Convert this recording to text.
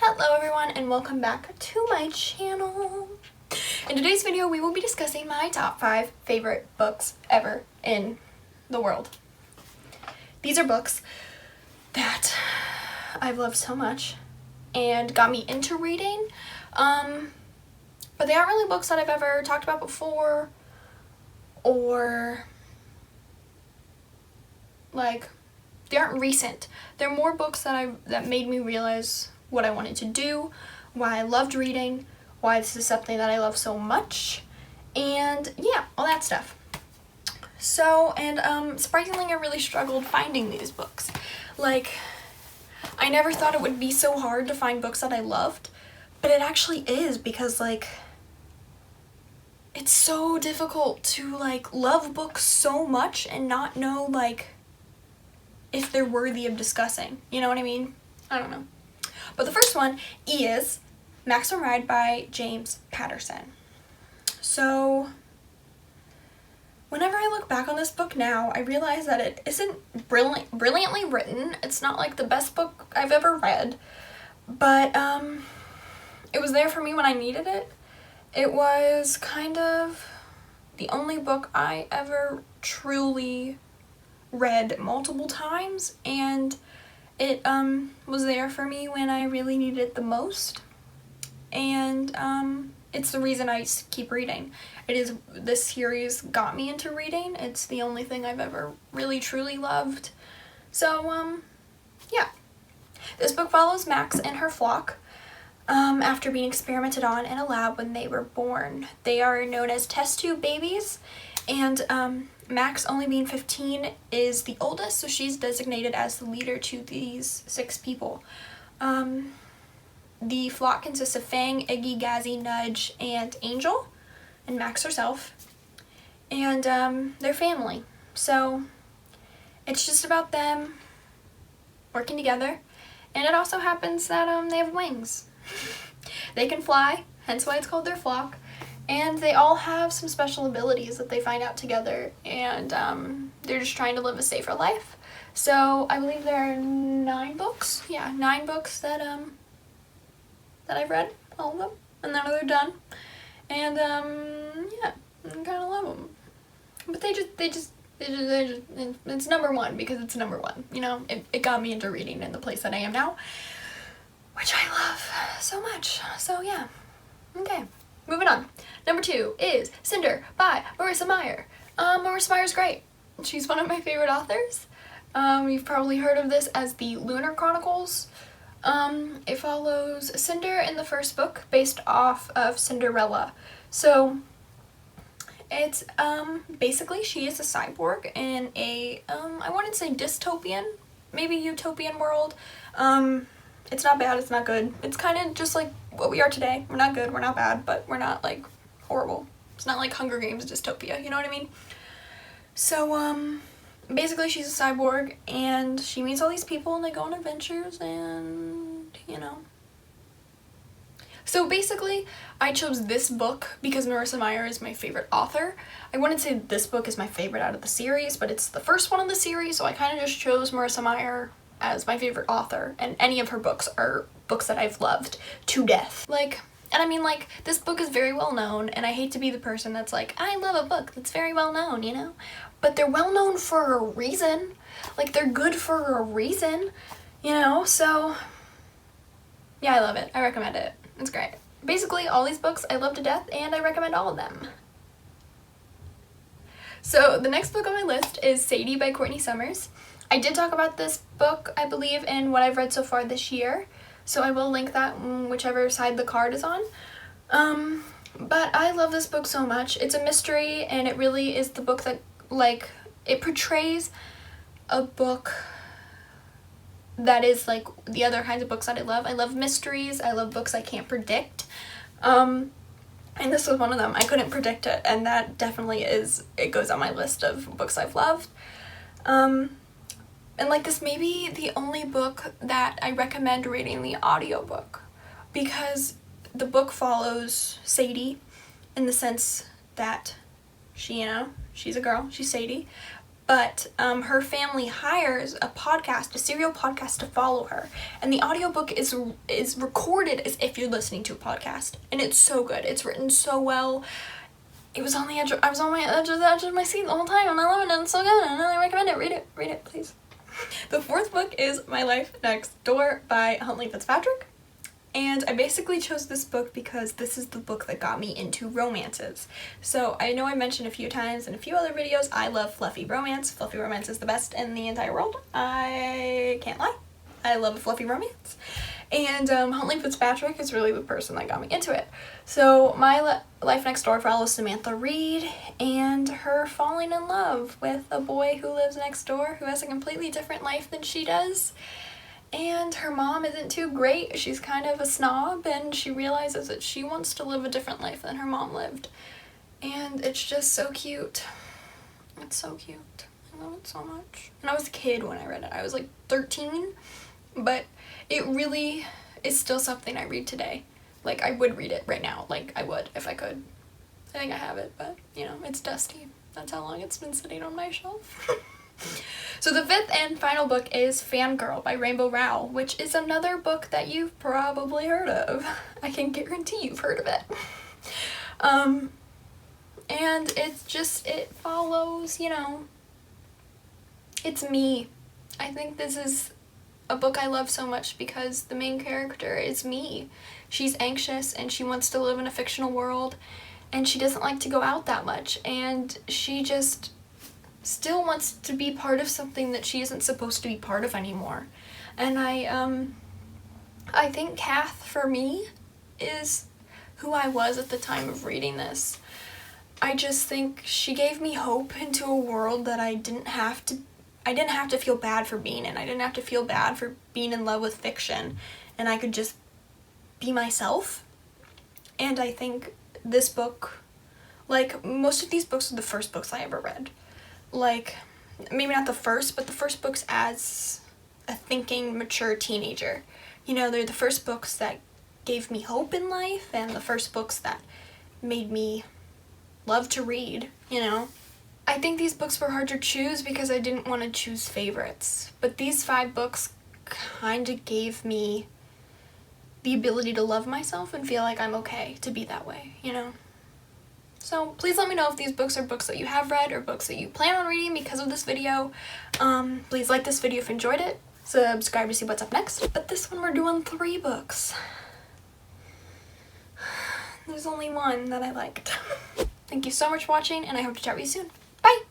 Hello everyone and welcome back to my channel. In today's video we will be discussing my top 5 favorite books ever in the world. These are books that I've loved so much and got me into reading, but they aren't really books that I've ever talked about before, or like they aren't recent. They're more books that made me realize what I wanted to do, why I loved reading, why this is something that I love so much, and yeah, all that stuff. So, and surprisingly, I really struggled finding these books. Like, I never thought it would be so hard to find books that I loved, but it actually is, because like, it's so difficult to like love books so much and not know like if they're worthy of discussing. You know what I mean? I don't know. But the first one is Maximum Ride by James Patterson. So whenever I look back on this book now, I realize that it isn't brilliantly written. It's not like the best book I've ever read, but it was there for me when I needed it. It was kind of the only book I ever truly read multiple times, and it was there for me when I really needed it the most, and it's the reason I keep reading. This series got me into reading. It's the only thing I've ever really truly loved. So yeah, this book follows Max and her flock after being experimented on in a lab when they were born. They are known as test tube babies, and Max, only being 15, is the oldest, so she's designated as the leader to these 6 people. The flock consists of Fang, Iggy, Gazzy, Nudge, and Angel, and Max herself, and their family. So it's just about them working together, and it also happens that they have wings. They can fly, hence why it's called their flock. And they all have some special abilities that they find out together, and they're just trying to live a safer life. So I believe there are 9 books. Yeah, 9 books that I've read, all of them, and now they're done. And yeah, I kind of love them. But they just it's number 1 because it's number 1. You know, it got me into reading in the place that I am now, which I love so much. So yeah, okay. Moving on. Number 2 is Cinder by Marissa Meyer. Marissa Meyer's great. She's one of my favorite authors. You've probably heard of this as the Lunar Chronicles. It follows Cinder in the first book based off of Cinderella. So it's basically she is a cyborg in a I wouldn't say dystopian, maybe utopian world. It's not bad, it's not good. It's kind of just like what we are today. We're not good, we're not bad, but we're not like horrible. It's not like Hunger Games dystopia, you know what I mean? So basically she's a cyborg and she meets all these people and they go on adventures, and you know. So basically I chose this book because Marissa Meyer is my favorite author. I wouldn't say this book is my favorite out of the series, but it's the first one in the series, so I kind of just chose Marissa Meyer as my favorite author, and any of her books are books that I've loved to death. Like, and I mean, like, this book is very well known, and I hate to be the person that's like, I love a book that's very well known, you know? But they're well known for a reason. Like, they're good for a reason, you know? So yeah, I love it. I recommend it. It's great. Basically, all these books I love to death, and I recommend all of them. So the next book on my list is Sadie by Courtney Summers. I did talk about this book, I believe, in what I've read so far this year, so I will link that whichever side the card is on. But I love this book so much. It's a mystery, and it really is the book that, like, it portrays a book that is like the other kinds of books that I love. I love mysteries, I love books I can't predict, and this was one of them. I couldn't predict it, and that definitely it goes on my list of books I've loved. And like, this may be the only book that I recommend reading the audiobook, because the book follows Sadie in the sense that she, you know, she's a girl, she's Sadie, but her family hires a serial podcast to follow her, and the audiobook is recorded as if you're listening to a podcast, and it's so good. It's written so well. I was on the edge of my seat the whole time, and I love it, and it's so good, and I recommend it. Read it, please. The fourth book is My Life Next Door by Huntley Fitzpatrick. And I basically chose this book because this is the book that got me into romances. So I know I mentioned a few times in a few other videos, I love fluffy romance. Fluffy romance is the best in the entire world. I can't lie. I love a fluffy romance. And Huntley Fitzpatrick is really the person that got me into it. So My Life Next Door follows Samantha Reed and her falling in love with a boy who lives next door who has a completely different life than she does. And her mom isn't too great. She's kind of a snob, and she realizes that she wants to live a different life than her mom lived. And it's just so cute. It's so cute. I love it so much. And I was a kid when I read it. I was like 13, but it really is still something I read today. Like, I would read it right now. Like, I would if I could. I think I have it, but, you know, it's dusty. That's how long it's been sitting on my shelf. So the fifth and final book is Fangirl by Rainbow Rowell, which is another book that you've probably heard of. I can guarantee you've heard of it. And it follows, you know, it's me. I think this is a book I love so much because the main character is me. She's anxious and she wants to live in a fictional world, and she doesn't like to go out that much, and she just still wants to be part of something that she isn't supposed to be part of anymore. And I think Kath, for me, is who I was at the time of reading this. I just think she gave me hope into a world that I didn't have to feel bad for being in. I didn't have to feel bad for being in love with fiction, and I could just be myself. And I think this book, like most of these books, are the first books I ever read. Like, maybe not the first, but the first books as a thinking, mature teenager. You know, they're the first books that gave me hope in life, and the first books that made me love to read, you know. I think these books were hard to choose because I didn't want to choose favorites, but these 5 books kind of gave me the ability to love myself and feel like I'm okay to be that way, you know. So please let me know if these books are books that you have read or books that you plan on reading because of this video. Please like this video if you enjoyed it. Subscribe to see what's up next. But this one we're doing 3 books. There's only one that I liked. Thank you so much for watching, and I hope to chat with you soon. Bye!